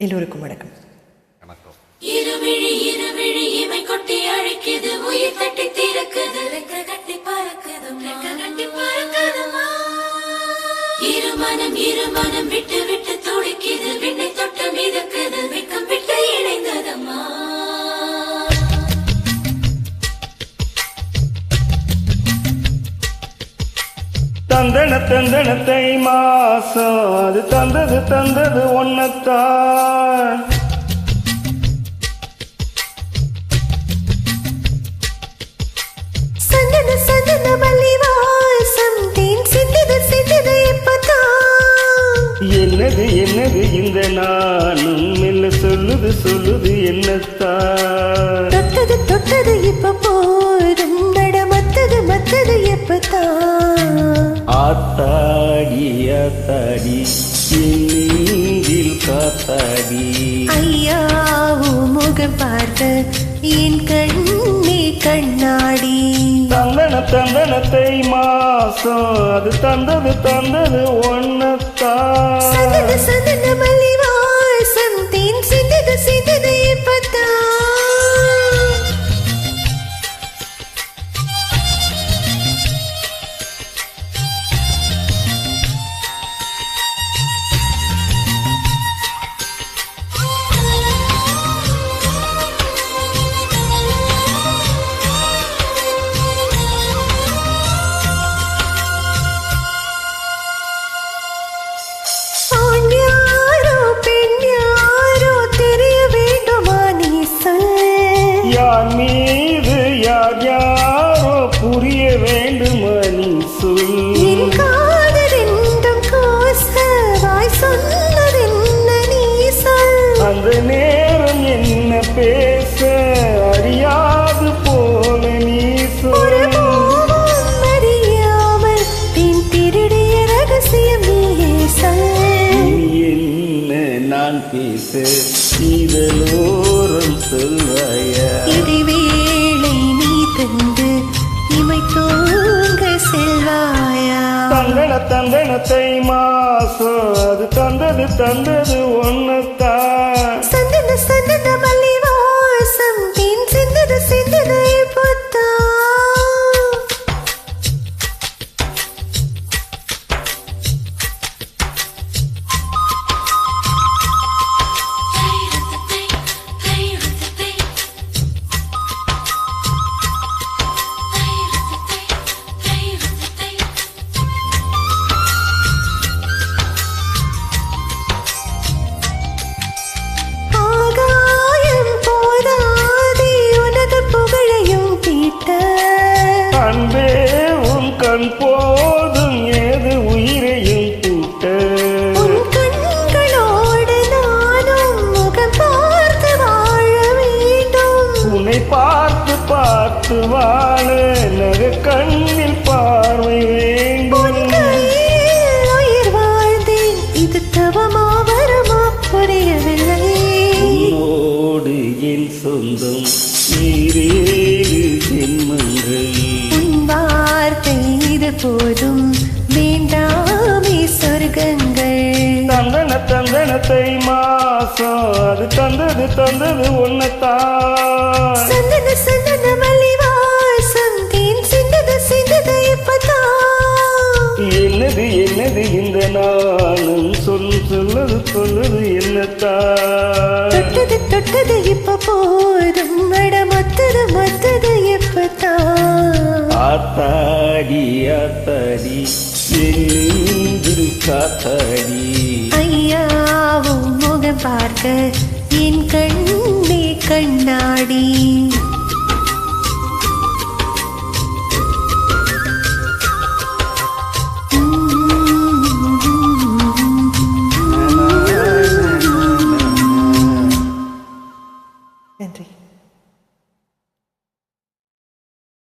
எல்லோருக்கும் வணக்கம். இருவிழி இருவிழி இமை கொட்டி அழைக்குது, உயிர் தட்டி திறக்குது, ரெக்க கட்டி பறக்குது, ரெக்க கட்டி பறக்குதுமா. இருமனம் விட்டு விட்டு துடிக்குது, விண்ணை தொட்டு மிதக்குது, வெக்கம் விட்டு இணைந்ததம்மா. தந்தனத்தை மாசம் அது தந்தது ஒன்னத்தான். சந்தன மல்லி வாசம் தேன் சிந்தது இப்பதான். என்னது இந்த நானும் மெல்ல சொல்லுது என்னத்தான். தொட்டது இப்ப போதும், நட மத்தது எப்பதான். ஆத்தாடி நெஞ்சில் காத்தாடி, ஐயாவோ முகம் பார்த்த என் கண்ணே கண்ணாடி. தந்தனத்தை மாசம் அது தந்தது ஒன்னத்தான். சந்தன மல்லி வாசம் தேன் சிந்தது இப்பதான். யார் மீது யாரோ புரிய வேண்டும் நீ சொல். அந்த நேரம் என்ன பேச அறியாது போல நீ சொல். என்ன நான் பேச இதலோரம் சொல்வாயா. இடைவேளை நீ தந்து இமை தூங்க செல்வாயா. தந்தனத்தை மாசம் அது தந்தது ஒன்னத்தான். சந்தன மல்லி வாசம் தேன் சிந்தது இப்பதான். அன்பே உன் கண் போதும் ஏது உயிரையும் கூட்ட. உன் கண்களோடு நானும் முகம் பார்த்து வாழ வேண்டும். உன்னை பார்த்து வாழ நக கண்ணில் பார்வை வேண்டும். உயிர் வாழ்ந்தேன், இது தவமா வரமா புரியவில்லை. உன்னோடு என் சொந்தம் ஈரேழு ஜென்மங்கள். உன் வார்த்தை இது போதும், வேண்டாமே சொர்க்கங்கள். தந்தனத்தை மாசம் அது தந்தது ஒன்னத்தான். சந்தன மல்லி வாசம் தேன் சிந்தது இப்பதான். என்னது இந்த நானும் சொல்லுது என்னத்தான். தொட்டது இப்ப போதும், நட மத்தது எப்பதான். ஆத்தாடி நெஞ்சில் காத்தாடி, ஐயாவும் முகம் பார்க்க என் கண்ணே கண்ணா.